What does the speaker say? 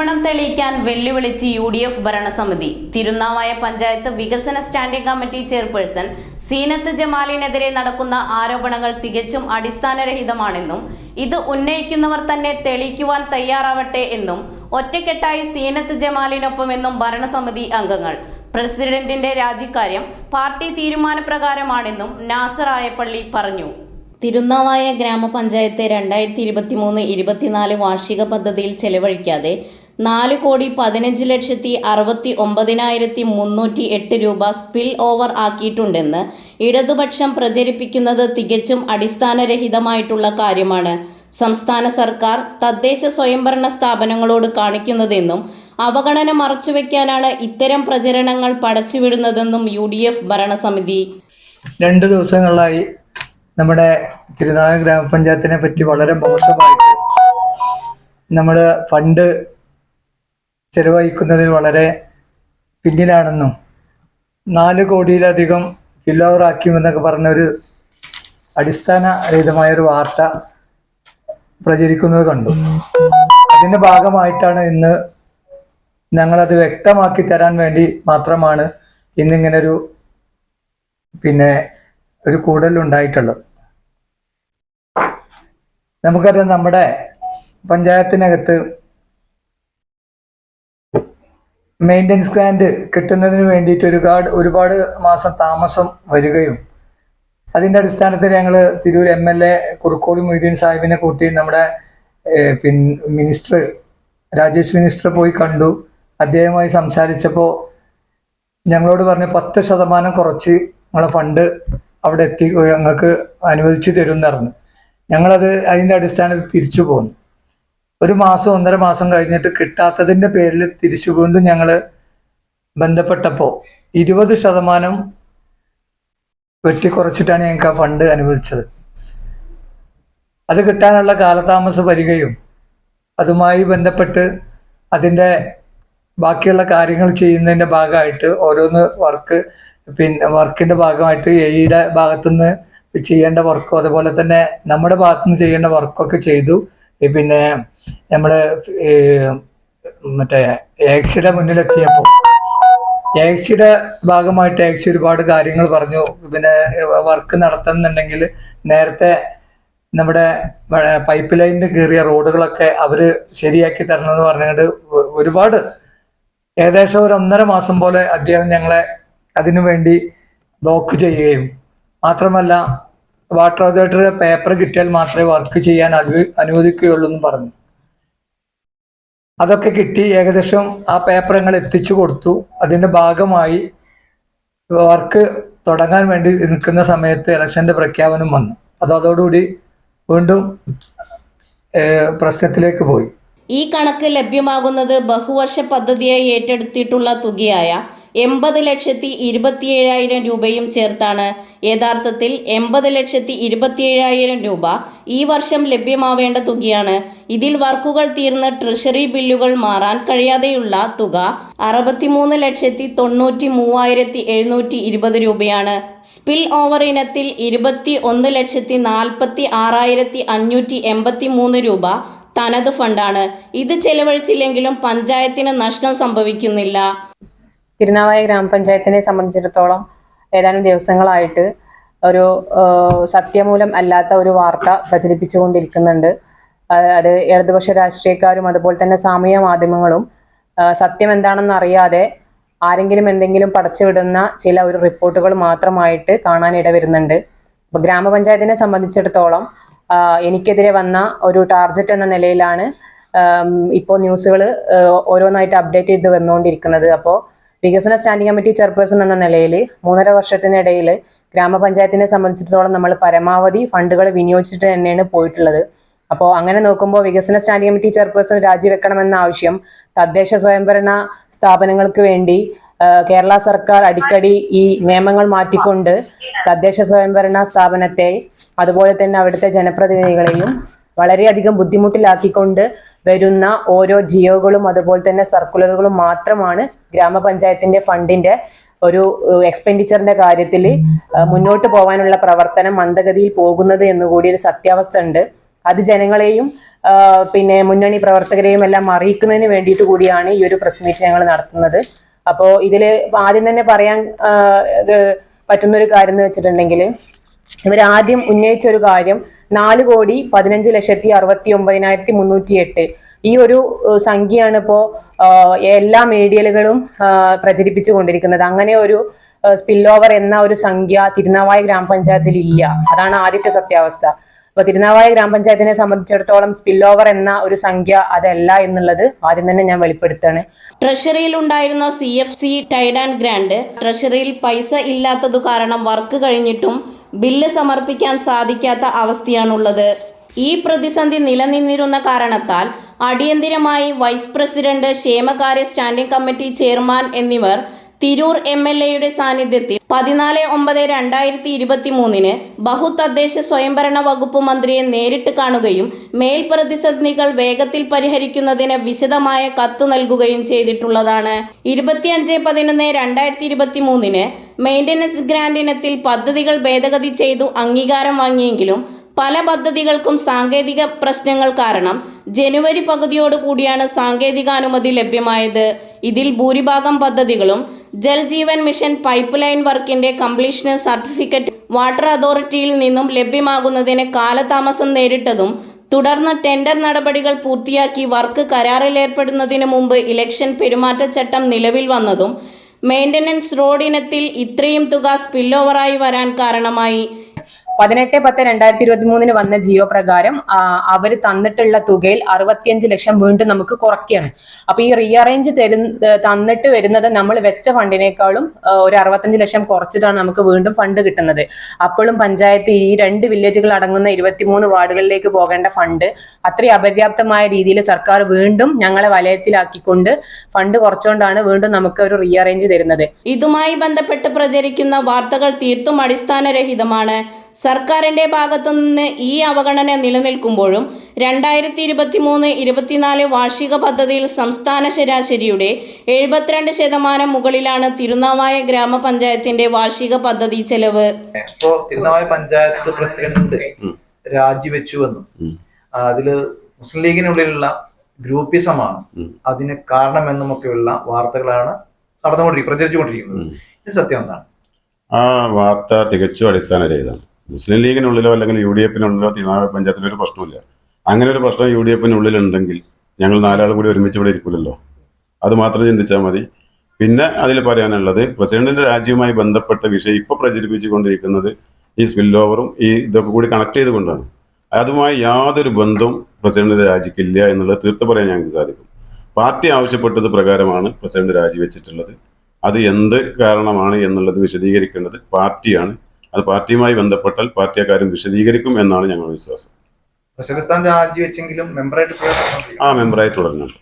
ആരോപണം തെളിയിക്കാൻ വെല്ലുവിളിച്ച് UDF ഭരണസമിതി. തിരുനാവായ പഞ്ചായത്ത് വികസന സ്റ്റാൻഡിംഗ് കമ്മിറ്റി ചെയർപേഴ്സൺ സീനത്ത് ജമാലിനെതിരെ നടക്കുന്ന ആരോപണങ്ങൾ തികച്ചും അടിസ്ഥാനരഹിതമാണെന്നും ഇത് ഉന്നയിക്കുന്നവർ തന്നെ തെളിയിക്കുവാൻ തയ്യാറാവട്ടെ എന്നും ഒറ്റക്കെട്ടായി സീനത്ത് ജമാലിനൊപ്പമെന്നും ഭരണസമിതി അംഗങ്ങൾ. പ്രസിഡന്റിന്റെ രാജിക്കാര്യം പാർട്ടി തീരുമാനപ്രകാരമാണെന്നും നാസർ ആയപ്പള്ളി പറഞ്ഞു. തിരുനാവായ ഗ്രാമപഞ്ചായത്ത് 2023-24 വാർഷിക പദ്ധതിയിൽ ചെലവഴിക്കാതെ 4,15,69,308 രൂപ സ്പിൽ ഓവർ ആക്കിയിട്ടുണ്ടെന്ന് ഇടതുപക്ഷം പ്രചരിപ്പിക്കുന്നത് തികച്ചും അടിസ്ഥാനരഹിതമായിട്ടുള്ള കാര്യമാണ്. സംസ്ഥാന സർക്കാർ തദ്ദേശ സ്വയംഭരണ സ്ഥാപനങ്ങളോട് കാണിക്കുന്നതെന്നും അവഗണന മറച്ചുവെക്കാനാണ് ഇത്തരം പ്രചരണങ്ങൾ പടച്ചുവിടുന്നതെന്നും UDF ഭരണസമിതി. 2 ദിവസങ്ങളായി നമ്മുടെ തിരുനാവായ ഗ്രാമപഞ്ചായത്തിനെ പറ്റി വളരെ മോശമായിട്ട് നമ്മുടെ ഫണ്ട് ചെലവഴിക്കുന്നതിൽ വളരെ പിന്നിലാണെന്നും 4 കോടിയിലധികം ഫിൽ ഓവർ ആക്കിയെന്നൊക്കെ പറഞ്ഞൊരു അടിസ്ഥാനരഹിതമായൊരു വാർത്ത പ്രചരിക്കുന്നത് കണ്ടു. അതിൻ്റെ ഭാഗമായിട്ടാണ് ഇന്ന് ഞങ്ങളത് വ്യക്തമാക്കി തരാൻ വേണ്ടി മാത്രമാണ് ഇന്നിങ്ങനൊരു ഒരു കൂടലുണ്ടായിട്ടുള്ളത്. നമുക്കറിയാം, നമ്മുടെ പഞ്ചായത്തിനകത്ത് മെയിൻ്റനൻസ് ഗ്രാൻഡ് കിട്ടുന്നതിന് വേണ്ടിയിട്ട് ഒരുപാട് മാസം താമസം വരികയും അതിൻ്റെ അടിസ്ഥാനത്തിൽ ഞങ്ങൾ തിരൂർ MLA കുറുക്കോളി മൊയ്തീൻ സാഹിബിനെ കൂട്ടി നമ്മുടെ മിനിസ്റ്റർ രാജേഷ് മിനിസ്റ്റർ പോയി കണ്ടു. അദ്ദേഹവുമായി സംസാരിച്ചപ്പോൾ ഞങ്ങളോട് പറഞ്ഞു 10% കുറച്ച് ഞങ്ങളെ ഫണ്ട് അവിടെ എത്തി ഞങ്ങൾക്ക് അനുവദിച്ചു തരും എന്ന് പറഞ്ഞു. ഞങ്ങളത് അതിൻ്റെ അടിസ്ഥാനത്തിൽ തിരിച്ചു പോന്നു. 1 മാസം 1.5 മാസം കഴിഞ്ഞിട്ട് കിട്ടാത്തതിൻ്റെ പേരിൽ തിരിച്ചു വീണ്ടും ഞങ്ങൾ ബന്ധപ്പെട്ടപ്പോൾ 20% വെട്ടിക്കുറച്ചിട്ടാണ് ഞങ്ങൾക്ക് ആ ഫണ്ട് അനുവദിച്ചത്. അത് കിട്ടാനുള്ള കാലതാമസം വരികയും അതുമായി ബന്ധപ്പെട്ട് അതിൻ്റെ ബാക്കിയുള്ള കാര്യങ്ങൾ ചെയ്യുന്നതിൻ്റെ ഭാഗമായിട്ട് ഓരോന്ന് വർക്കിൻ്റെ ഭാഗമായിട്ട് എയുടെ ഭാഗത്തുനിന്ന് ചെയ്യേണ്ട വർക്കും അതുപോലെ തന്നെ നമ്മുടെ ഭാഗത്തുനിന്ന് ചെയ്യേണ്ട വർക്കൊക്കെ ചെയ്തു. നമ്മൾ എക്സിയുടെ മുന്നിലെത്തിയപ്പോൾ എക്സിയുടെ ഭാഗമായിട്ട് എക്സി ഒരുപാട് കാര്യങ്ങൾ പറഞ്ഞു. വർക്ക് നടത്തുന്നുണ്ടെങ്കിൽ നേരത്തെ നമ്മുടെ പൈപ്പ് ലൈനിൽ കയറിയ റോഡുകളൊക്കെ അവർ ശരിയാക്കി തരണമെന്ന് പറഞ്ഞുകൊണ്ട് ഒരുപാട് ഏകദേശം 1.5 മാസം പോലെ അദ്ദേഹം ഞങ്ങളെ അതിനു വേണ്ടി ബ്ലോക്ക് ചെയ്യുകയും മാത്രമല്ല വാട്ടർ അതോറിറ്റിയുടെ പേപ്പർ കിട്ടിയാൽ മാത്രമേ വർക്ക് ചെയ്യാൻ അനുവദിക്കുകയുള്ളൂ എന്ന് പറഞ്ഞു. അതൊക്കെ കിട്ടി. ഏകദേശം ആ പേപ്പർ ഞങ്ങൾ എത്തിച്ചു കൊടുത്തു. അതിൻ്റെ ഭാഗമായി വർക്ക് തുടങ്ങാൻ വേണ്ടി നിൽക്കുന്ന സമയത്ത് ഇലക്ഷൻ്റെ പ്രഖ്യാപനം വന്നു. അതോടുകൂടി വീണ്ടും പ്രശ്നത്തിലേക്ക് പോയി. ഈ കണക്ക് ലഭ്യമാകുന്നത് ബഹുവർഷ പദ്ധതിയായി ഏറ്റെടുത്തിട്ടുള്ള തുകയായ 80,27,000 രൂപയും ചേർത്താണ്. യഥാർത്ഥത്തിൽ 80,27,000 രൂപ ഈ വർഷം ലഭ്യമാവേണ്ട തുകയാണ്. ഇതിൽ വർക്കുകൾ തീർന്ന് ട്രഷറി ബില്ലുകൾ മാറാൻ കഴിയാതെയുള്ള തുക 63,93,720 രൂപയാണ്. സ്പിൽ ഓവർ ഇനത്തിൽ 21,46,583 രൂപ തനത് ഫണ്ടാണ്. ഇത് ചെലവഴിച്ചില്ലെങ്കിലും പഞ്ചായത്തിന് നഷ്ടം സംഭവിക്കുന്നില്ല. തിരുനാവായ ഗ്രാമപഞ്ചായത്തിനെ സംബന്ധിച്ചിടത്തോളം ഏതാനും ദിവസങ്ങളായിട്ട് ഒരു സത്യമൂലം അല്ലാത്ത ഒരു വാർത്ത പ്രചരിപ്പിച്ചുകൊണ്ടിരിക്കുന്നുണ്ട്. അത് ഇടതുപക്ഷ രാഷ്ട്രീയക്കാരും അതുപോലെ തന്നെ സാമൂഹ്യ മാധ്യമങ്ങളും സത്യം എന്താണെന്ന് അറിയാതെ ആരെങ്കിലും എന്തെങ്കിലും പടച്ചുവിടുന്ന ചില റിപ്പോർട്ടുകൾ മാത്രമായിട്ട് കാണാൻ ഇടവരുന്നുണ്ട്. അപ്പോൾ ഗ്രാമപഞ്ചായത്തിനെ സംബന്ധിച്ചിടത്തോളം എനിക്കെതിരെ വന്ന ഒരു ടാർഗറ്റ് എന്ന നിലയിലാണ് ഇപ്പോൾ ന്യൂസുകൾ ഓരോന്നായിട്ട് അപ്ഡേറ്റ് ചെയ്ത് വന്നുകൊണ്ടിരിക്കുന്നത്. അപ്പോൾ വികസന സ്റ്റാൻഡിംഗ് കമ്മിറ്റി ചെയർപേഴ്സൺ എന്ന നിലയിൽ 3.5 വർഷത്തിനിടയിൽ ഗ്രാമപഞ്ചായത്തിനെ സംബന്ധിച്ചിടത്തോളം നമ്മൾ പരമാവധി ഫണ്ടുകൾ വിനിയോഗിച്ചിട്ട് തന്നെയാണ് പോയിട്ടുള്ളത്. അപ്പോൾ അങ്ങനെ നോക്കുമ്പോൾ വികസന സ്റ്റാൻഡിംഗ് കമ്മിറ്റി ചെയർപേഴ്സൺ രാജിവെക്കണമെന്ന ആവശ്യം തദ്ദേശ സ്വയംഭരണ സ്ഥാപനങ്ങൾക്ക് വേണ്ടി കേരള സർക്കാർ അടിക്കടി ഈ നിയമങ്ങൾ മാറ്റിക്കൊണ്ട് തദ്ദേശ സ്വയംഭരണ സ്ഥാപനത്തെ അതുപോലെ തന്നെ അവിടുത്തെ ജനപ്രതിനിധികളെയും വളരെയധികം ബുദ്ധിമുട്ടിലാക്കിക്കൊണ്ട് വരുന്ന ഓരോ ജിയോകളും അതുപോലെ തന്നെ സർക്കുലറുകളും മാത്രമാണ് ഗ്രാമപഞ്ചായത്തിന്റെ ഫണ്ടിന്റെ ഒരു എക്സ്പെൻഡിച്ചറിന്റെ കാര്യത്തിൽ മുന്നോട്ട് പോകാനുള്ള പ്രവർത്തനം മന്ദഗതിയിൽ പോകുന്നത് എന്നുകൂടി ഒരു സത്യാവസ്ഥ ഉണ്ട്. അത് ജനങ്ങളെയും പിന്നെ മുന്നണി പ്രവർത്തകരെയും എല്ലാം അറിയിക്കുന്നതിന് വേണ്ടിയിട്ട് കൂടിയാണ് ഈ ഒരു പ്രസ് മീറ്റ് ഞങ്ങൾ നടത്തുന്നത്. അപ്പോൾ ഇതിൽ ആദ്യം തന്നെ പറയാൻ പറ്റുന്നൊരു കാര്യം എന്ന് വെച്ചിട്ടുണ്ടെങ്കിൽ, ഇവരാദ്യം ഉന്നയിച്ച ഒരു കാര്യം 4,15,69,308 ഈ ഒരു സംഖ്യയാണ് ഇപ്പോൾ എല്ലാ മീഡിയകളും പ്രചരിപ്പിച്ചു കൊണ്ടിരിക്കുന്നത്. അങ്ങനെ ഒരു സ്പിൽ ഓവർ എന്ന ഒരു സംഖ്യ തിരുനാവായ ഗ്രാമപഞ്ചായത്തിൽ ഇല്ല. അതാണ് ആദ്യത്തെ സത്യാവസ്ഥ. അപ്പൊ തിരുനാവായ ഗ്രാമപഞ്ചായത്തിനെ സംബന്ധിച്ചിടത്തോളം സ്പിൽ ഓവർ എന്ന ഒരു സംഖ്യ അതല്ല എന്നുള്ളത് ആദ്യം തന്നെ ഞാൻ വെളിപ്പെടുത്താണ്. ട്രഷറിയിൽ ഉണ്ടായിരുന്ന CFC ടൈഡ് ആൻഡ് ഗ്രാൻഡ് ട്രഷറിയിൽ പൈസ ഇല്ലാത്തതു കാരണം വർക്ക് കഴിഞ്ഞിട്ടും ബില്ല് സമർപ്പിക്കാൻ സാധിക്കാത്ത അവസ്ഥയാണുള്ളത്. ഈ പ്രതിസന്ധി നിലനിന്നിരുന്ന കാരണത്താൽ അടിയന്തിരമായി വൈസ് പ്രസിഡന്റ്, ക്ഷേമകാര്യ സ്റ്റാൻഡിംഗ് കമ്മിറ്റി ചെയർമാൻ എന്നിവർ തിരൂർ MLAയുടെ സാന്നിധ്യത്തിൽ 14/9/2023 ബഹുതദ്ദേശ സ്വയംഭരണ വകുപ്പ് മന്ത്രിയെ നേരിട്ട് കാണുകയും മേൽ പ്രതിസന്ധികൾ വേഗത്തിൽ പരിഹരിക്കുന്നതിന് വിശദമായ കത്ത് നൽകുകയും ചെയ്തിട്ടുള്ളതാണ്. 25/11/2023 മെയിൻ്റനൻസ് ഗ്രാന്റ് ഇനത്തിൽ പദ്ധതികൾ ഭേദഗതി ചെയ്തു അംഗീകാരം വാങ്ങിയെങ്കിലും പല പദ്ധതികൾക്കും സാങ്കേതിക പ്രശ്നങ്ങൾ കാരണം ജനുവരി പകുതിയോടുകൂടിയാണ് സാങ്കേതികാനുമതി ലഭ്യമായത്. ഇതിൽ ഭൂരിഭാഗം പദ്ധതികളും ജൽജീവൻ മിഷൻ പൈപ്പ് ലൈൻ വർക്കിന്റെ കംപ്ലീഷൻ സർട്ടിഫിക്കറ്റ് വാട്ടർ അതോറിറ്റിയിൽ നിന്നും ലഭ്യമാകുന്നതിന് കാലതാമസം നേരിട്ടതും തുടർന്ന് ടെൻഡർ നടപടികൾ പൂർത്തിയാക്കി വർക്ക് കരാറിലേർപ്പെടുന്നതിന് മുമ്പ് ഇലക്ഷൻ പെരുമാറ്റച്ചട്ടം നിലവിൽ വന്നതും മെയിൻ്റനൻസ് റോഡ് ഇനത്തിൽ ഇത്രയും തുക സ്പിൽ ഓവറായി വരാൻ കാരണമായി. 18/10/2023 വന്ന ജിയോ പ്രകാരം അവർ തന്നിട്ടുള്ള തുകയിൽ 65 ലക്ഷം വീണ്ടും നമുക്ക് കുറയ്ക്കുകയാണ്. അപ്പൊ ഈ റീഅറേഞ്ച് തന്നിട്ട് വരുന്നത് നമ്മൾ വെച്ച ഫണ്ടിനേക്കാളും ഒരു 65 ലക്ഷം കുറച്ചിട്ടാണ് നമുക്ക് വീണ്ടും ഫണ്ട് കിട്ടുന്നത്. അപ്പോഴും പഞ്ചായത്ത് ഈ 2 വില്ലേജുകൾ അടങ്ങുന്ന 23 വാർഡുകളിലേക്ക് പോകേണ്ട ഫണ്ട് അത്രയും അപര്യാപ്തമായ രീതിയിൽ സർക്കാർ വീണ്ടും ഞങ്ങളെ വലയത്തിലാക്കിക്കൊണ്ട് ഫണ്ട് കുറച്ചുകൊണ്ടാണ് വീണ്ടും നമുക്ക് ഒരു റീഅറേഞ്ച് തരുന്നത്. ഇതുമായി ബന്ധപ്പെട്ട് പ്രചരിക്കുന്ന വാർത്തകൾ തീർത്തും അടിസ്ഥാനരഹിതമാണ്. സർക്കാരിന്റെ ഭാഗത്തുനിന്ന് ഈ അവഗണന നിലനിൽക്കുമ്പോഴും 2023-24 വാർഷിക പദ്ധതിയിൽ സംസ്ഥാന ശരാശരിയുടെ 72% മുകളിലാണ് തിരുനാവായ ഗ്രാമപഞ്ചായത്തിന്റെ വാർഷിക പദ്ധതി ചെലവ്. ഇപ്പോ തിരുനാവായ പഞ്ചായത്ത് പ്രസിഡന്റ് രാജിവെച്ചുവെന്നും അതില് മുസ്ലിം ലീഗിനുള്ളിലുള്ള ഗ്രൂപ്പിസമാണ് അതിന് കാരണമെന്നുമൊക്കെയുള്ള വാർത്തകളാണ് പ്രചരിച്ചുകൊണ്ടിരിക്കുന്നത്. ഇത് സത്യം എന്താണ്? ആ വാർത്ത തികച്ചും അടിസ്ഥാനരഹിതമാണ്. മുസ്ലിം ലീഗിനുള്ളിലോ അല്ലെങ്കിൽ UDF-നുള്ളിലോ തിരുനാവായ പഞ്ചായത്തിൽ ഒരു പ്രശ്നമില്ല. അങ്ങനെ ഒരു പ്രശ്നം UDF-നുള്ളിലുണ്ടെങ്കിൽ ഞങ്ങൾ 4 ആൾ കൂടി ഒരുമിച്ച് ഇവിടെ ഇരിക്കില്ലല്ലോ. അത് മാത്രം ചിന്തിച്ചാൽ മതി. പിന്നെ അതിൽ പറയാനുള്ളത്, പ്രസിഡന്റിന്റെ രാജിയുമായി ബന്ധപ്പെട്ട വിഷയം ഇപ്പോൾ പ്രചരിപ്പിച്ചുകൊണ്ടിരിക്കുന്നത് ഈ സ്പിൽ ഓവറും ഈ ഇതൊക്കെ കൂടി കണക്ട് ചെയ്തുകൊണ്ടാണ്. അതുമായി യാതൊരു ബന്ധവും പ്രസിഡന്റിന്റെ രാജിക്കില്ല എന്നുള്ളത് തീർത്ത് പറയാൻ ഞങ്ങൾക്ക് സാധിക്കും. പാർട്ടി ആവശ്യപ്പെട്ടത് പ്രകാരമാണ് പ്രസിഡന്റ് രാജിവെച്ചിട്ടുള്ളത്. അത് എന്ത് കാരണമാണ് എന്നുള്ളത് വിശദീകരിക്കേണ്ടത് പാർട്ടിയാണ്. അത് പാർട്ടിയുമായി ബന്ധപ്പെട്ടാൽ പാർട്ടി അക്കാര്യം വിശദീകരിക്കും എന്നാണ് ഞങ്ങളുടെ വിശ്വാസം. പ്രസിഡന്റ് സ്ഥാനം രാജിവെച്ചെങ്കിലും മെമ്പറായിട്ട് മെമ്പറായി തുടരുന്നുണ്ട്.